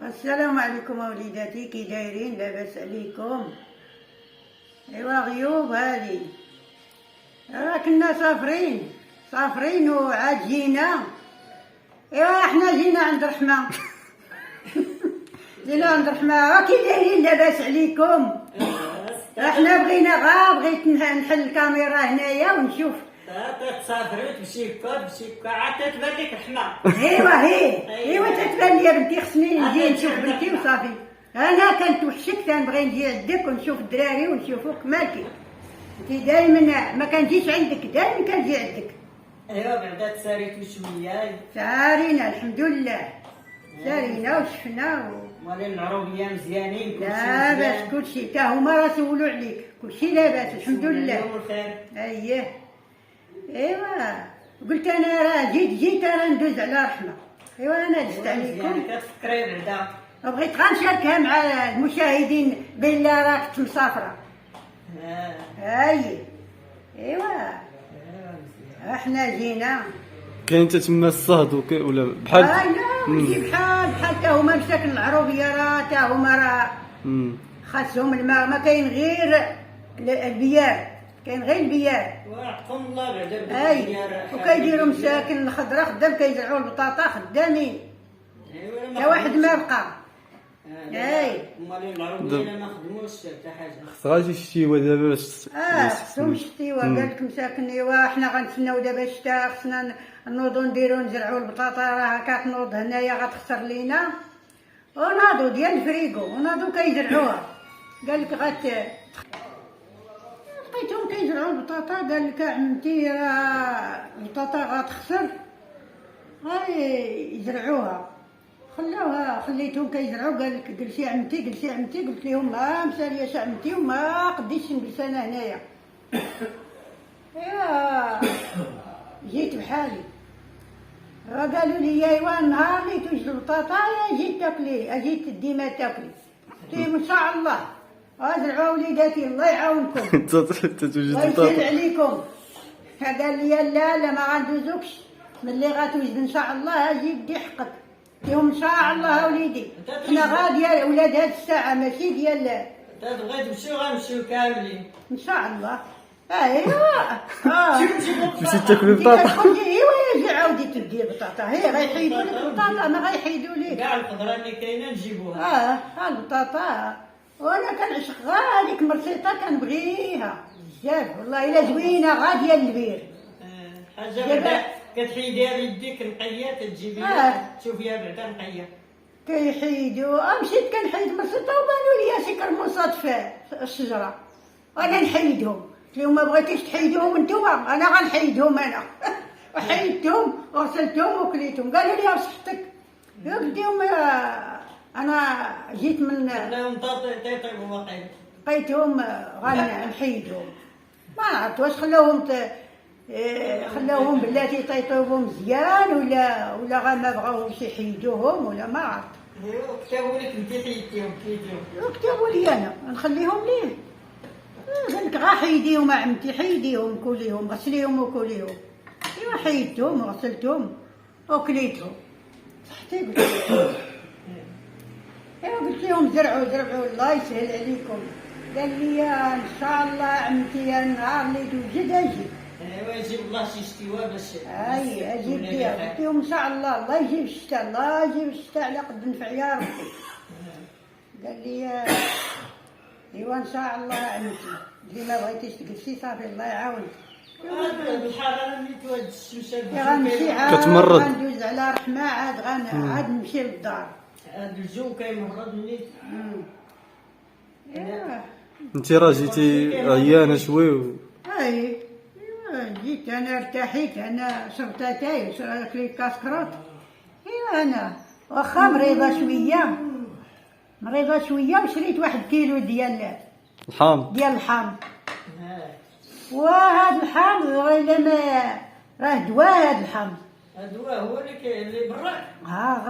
السلام عليكم وليداتي، كي دايرين؟ لاباس عليكم؟ ايوا غيوب هادي، راه كنا صافرين وعاد جينا. ايوا حنا جينا عند رحمه. جينا عند رحمه. كي دايرين؟ لاباس عليكم؟ احنا بغيت نحل الكاميرا هنايا ونشوف. تسافري وتمشي هكا عاد تبان لك رحمه. ايوا تتبان لي بنتي، خصني نجي نشوف بنتي وصافي. انا كنت وحشك، تنبغي نجي عندك ونشوف الدراري ونشوفوك مالكي. انت دايما ما كنجيش عندك، دايما كنجي عندك. ايوا بعدا تساريتو شويه. سارينا الحمد لله، سارينا وشفنا مالين العروبيه مزيانين لاباس كلشي، تا هما راه سولوا عليك، كلشي لاباس الحمد لله. اليوم الخير. اييه ايوا قلت انا راه جيت انا ندوز على رحمه. ايوا انا دزت عليكم، كتفكري بعدا بغيت غير نشاركها مع المشاهدين بلا راك مسافره. ايوا احنا جينا. كاين تما الصهد ولا بحال لا ماشي بحال تا هما مساكن العروبيه، راه تا هما راه خاصهم الماء، ما كاين غير البيار، كاين غير البيار. وعقكم الله بعدا وكيديروا مساكن الخضره خدام، كيزرعوا البطاطا خدامين. تا واحد ما بقى. مالين العروبيه ما خدموش حتى حاجه. خص غادي الشتيوه دابا باش خصهم الشتيوه. قال لك مساكن. ايوا حنا غنتسناو دابا الشتا، خصنا نوضو نديرو نزرعو البطاطا، راه كتنوض هنايا غتخسر لينا. وناضو ديال الفريكو وناضو كيزرعوها. قال لك لقيتهم كيزرعوا البطاطا. قال لك عمتي راه البطاطا غتخسر، غاي يزرعوها. خليتهم كيزرعوا. قال لك جلسي عمتي قلت لهم ما مسالياش عمتي وما قديتش نجلس انا هنايا. ايوا جيت بحالي. قالوا لي ايوا النهار اللي توجد البطاطا جيت تاكلي، جيت ديما تاكلي. قلت لهم ان شاء الله زرعوا وليداتي، الله يعاونكم. انت توجد الله يسهل عليكم. قال لي لا ما غندوزوكش، ملي غتوجد ان شاء الله اجي بدي حقك. قلت ان شاء الله وليدي، حنا غا ولاد هاد الساعه ماشي ديال. تبغي تمشيو غنمشيو كاملين ان شاء الله. ايوا مشيت تاكل البطاطا. ايوا يجي عاودي تدي البطاطا، هي غيحيدوا لك البطاطا، ما غيحيدوا ليك كاع الخضره اللي كاينه نجيبوها. البطاطا. وانا كنعشق غا هذيك مرسيطه، كنبغيها بزاف والله. الا زوينه غا ديال البير. حاجه بعدا كتحيديها بيديك نقيه، تجيبيها تشوفيها بعدا نقيه. كيحيدوا. مشيت كنحيد مرسيطه وبانوا لي شي كرموصات في الشجره، وانا نحيدهم. قلت لهم ما بغيتيش تحيدوهم نتوما، انا غنحيدهم انا. وحيدتهم وغسلتهم وكليتهم. قالوا لي بصحتك. قلت لهم انا جيت من خلاهم تيطيبوا واقيلا. لقيتهم غنحيدهم. ما عرفت واش خلاوهم بلاتي يطيطوبوا مزيان ولا غا ما بغاوش يحيدوهم ولا ما عرفت. كتبوا لك انت حيدتيهم كتبوا لي انا نخليهم ليه. قال لك غا حيديهم عمتي، حيديهم كليهم، غسليهم وكليهم. ايوا حيدتهم وغسلتهم وكليتهم. صحتي قلت لهم. ايوا قلت لهم زرعوا الله يسهل عليكم. قال لي ان شاء الله عمتي النهار اللي توجد اجي. ايوا يجيب الله شي شتيوه باش اجيب ليها. قلت لهم ان شاء الله يجيب الشتاء، الله يجيب الشتاء على قد نفع يا ربي. قال لي ايوا ان شاء الله عمتي، اللي ما بغيتيش تجلسي صافي الله يعاونك. الحراره اللي توجد الشمس غنمشي عاد كتمرض. غندوز على رحمه، عاد نمشي للدار. هاد الجو كيمرض نيت. انت راه جيتي عيانه شوي ايوا جيت انا ارتحيت، انا شربت اتاي كليت كاسكروط. ايوا انا واخا مريضه شويه وشريت 1 كيلو ديال الحامض. وهذا الحامض الا ما راه دواء. هذا الحامض الدواء هو اللي برا.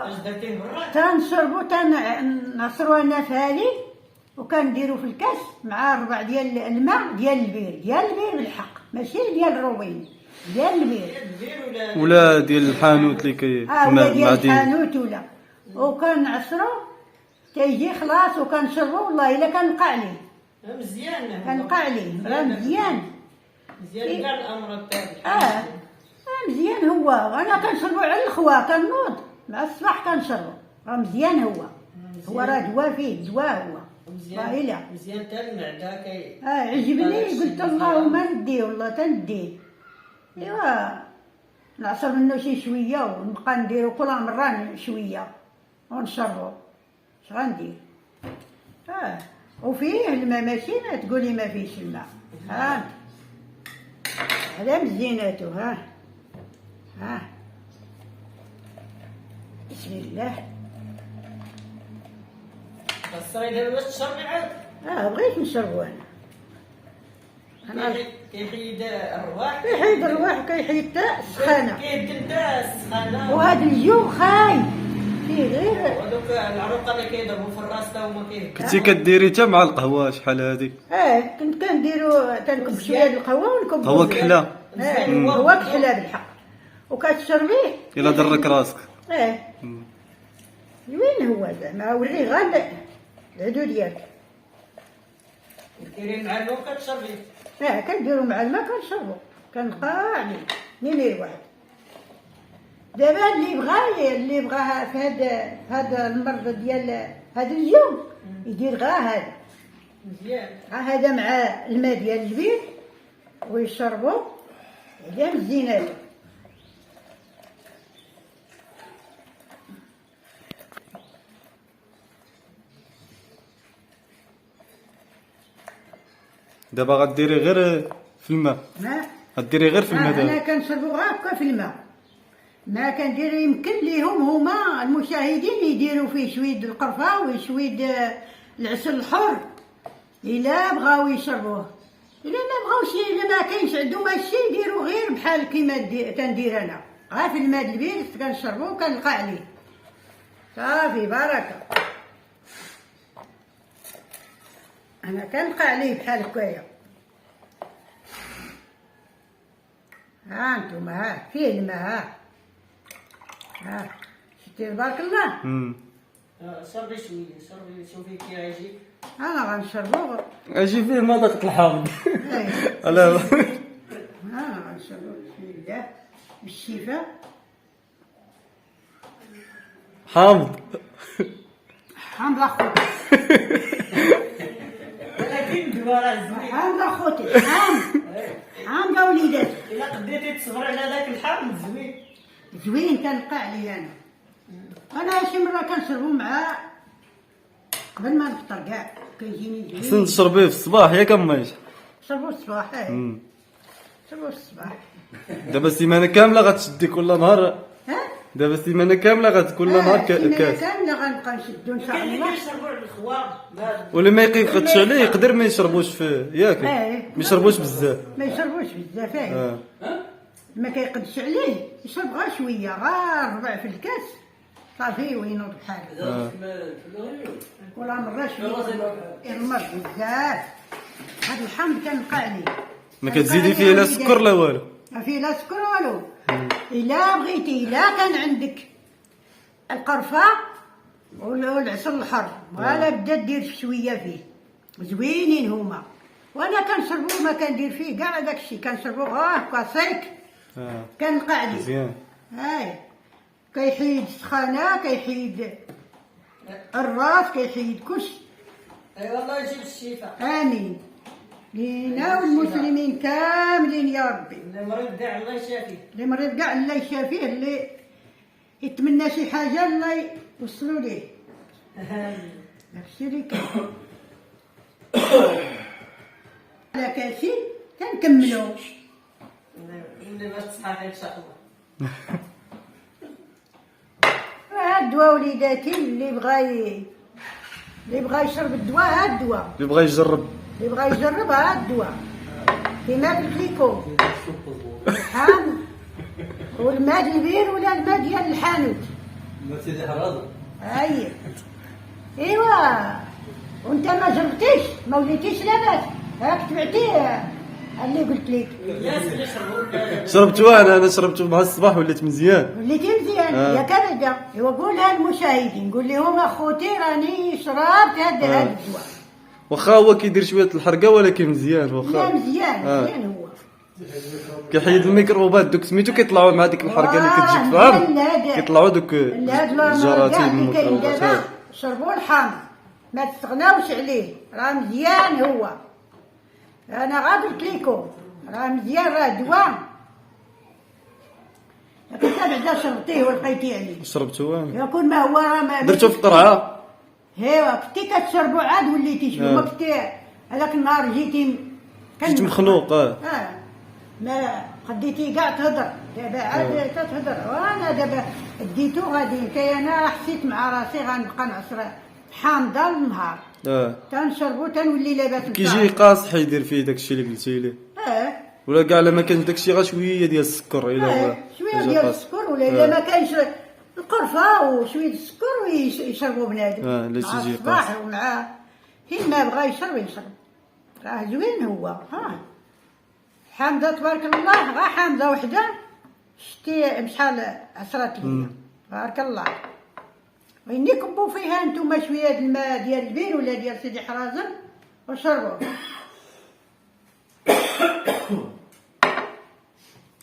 اش درتيه برا؟ تنشربو تنعصرو انا فالي، وكنديرو في الكاس مع 4 ديال الماء ديال البير بالحق، ماشي ديال الروين، ديال ولا ديال الحانوت اللي كي ولا ديال الحانوت ولا. وكنعصرو تيجي خلاص وكنشربو والله الا كنقع عليه. مزيان كنقع عليه راه مزيان. مزيان كاع الامراض تاعك. مزيان هو. انا كنشربو على الخوا كنوض مع الصباح كنشربو. راه مزيان هو. هو راه دواء فيه دواء هو. والله الا مزيان حتى المعده عجبني قلت اللهم نديه والله تنديه. ايوا نعصر منه شي شويه ونبقى نديرو كل مره شويه ونشربو. اش غندير؟ وفيه الماء ماشي ما تقولي ما فيش الماء. هذا مزيناتو. ها بسم الله. بس دابا باش تشربي عاد. بغيت نشربو انا. كيحيد الرواح. كيحيد الرواح كيحيد حتى السخانه. كيبدل حتى السخانه. وهذا الجو خاي فيه غير. ودوك العروقه اللي كيضربوا في الراس تا هما كنتي كديري حتى مع القهوه شحال هذيك؟ كنت كنديرو تنكب شويه د القهوه ونكب قهوه كحله. هو كحله بالحق وكتشربيه الا ضرك راسك. وين هو زعما وريه غير العدو ديالك. ديري مع الماء كتشربيه. كنديرو مع الماء كنشربو كنبقى عليه نيمير واحد. دابا اللي بغى في هذا المرض ديال هذا اليوم يدير غا هذا مزيان. هذا مع الماء ديال الجبير ويشربو. هذا مزيناتو. دابا غديري غير في الماء. غديري غير في الماء انا كنشربو غير هكا في الماء. ما كندير يمكن ليهم هما المشاهدين يديروا فيه شويه القرفه وشويه العسل الحر الا بغاو يشربوه. الا ما بغاوش الا ما كاينش عندهم هادشي يديروا غير بحال كيما كندير انا غير في الماء البارد كنشربو وكنلقى عليه صافي بركه. انا كنلقى عليه بحال هكايا. انتم فيه الماء. شتي تبارك الله. شربي شويه شوفي كي غيجيك. انا غنشربو. اجي فيه مذاق الحامض. لا لا. غنشربو بسم الله بالشفاء. حامض. حامض اخوتي. ولكن دواء راه زوين. حامض اخوتي حامض وليداتي. الا قديتي تصبر على داك الحامض زوين كنلقى عليه انا شي مره كنشربو مع قبل ما نفطر كاع كيجيني زوين. حسن تشربيه في الصباح ياك امايش؟ شربو الصباح. شربو الصباح. دابا السيمانه كامله غتشدي كل نهار. دابا السيمانه كامله كل نهار كاس. كامله غنبقى نشدو ان شاء كاين اللي الله. كيشربوا على الخوار. ولا ما يقيقش عليه يقدر ما يشربوش فيه ياك. ما يشربوش بزاف. ما يشربوش بزاف. ما كيقدش عليه يشرب غير شويه غير ربع في الكاس صافي وينوض بحاله. كل مره شويه يرمر بزاف. هذا الحامض كنلقى عليه. ما كتزيدي فيه لا سكر لا والو. ما فيه لا سكر والو. الا بغيتي الا كان عندك القرفه والعسل الحر ولا بدا دير شويه فيه زوينين هما. وانا كنشربو ما كندير فيه كاع داكشي كنشربو غير هكا سيك. كنلقى عليه مزيان. كيحيد السخانه كيحيد الراس كيحيد كلشي. والله يجيب الشفاء. امين لينا والمسلمين كاملين يا ربي. اللي مريض كاع الله يشافيه. اللي مريض كاع الله يشافيه. اللي يتمنى شي حاجه الله يوصلوا ليه. داكشي اللي كاين. على كاسي كنكملو. اللي باش تصحى ان شاء الله. هاد الدواء وليداتي اللي بغى يشرب الدواء هاد الدواء. اللي بغى يجرب. اللي بغى يجرب هاد الدواء كيما في الكليكو الحامض والماء البير ولا الماء ديال الحانوت. ما سيدي حراضه. ايوا وانت ما جربتيش ما وليتيش لاباس. هاك تبعتيه اللي قلت لك الناس اللي يشربوا شربتوها انا شربته مع الصباح وليت مزيان. وليتي مزيان يا كندا. وقولها للمشاهدين، قول لهم اخوتي راني شربت هذا الدواء. واخا هو كيدير شويه الحرقه ولكن مزيان لا واخا مزيان مزيان هو. كيحيد الميكروبات دوك سميتو كيطلعوا مع ديك الحرقه اللي كتجيك فاهم، كيطلعوا دوك الجراثيم والميكروبات. شربوا الحامض ما تستغناوش عليه، راه مزيان هو. انا غا قلت لكم راه مزيان، راه دواء. لكن بعدا شربتيه ولقيتي عليه. شربتوها يكون ما هو راه ما درتو في قرعه. ايوا كنتي كتشربوا عاد وليتي شنو ما كنتي هذاك النهار جيتي جيت مخنوق. ما خديتي كاع تهضر، دابا عاد تتهضر. وانا دابا ديتو غادي كي انا حسيت مع راسي غنبقى نعصر حامضه النهار تنشربو تنولي لاباس. كيجي قاصح يدير فيه داكشي اللي قلتي ليه. ولا كاع لما كانش داكشي غير شويه ديال السكر الا هو شويه ديال السكر، ولا الا ما كانش القرفه وشويه السكر ويشربوا بنادم لا مع تيجي الصباح ومع حين ما بغى يشرب راه زوين هو. حامضه تبارك الله، غا حامضه وحده شتي بشحال 10 ليا تبارك الله. ويني كبوا فيها نتوما شويه د الماء ديال البير ولا ديال سيدي حرازم وشربوا.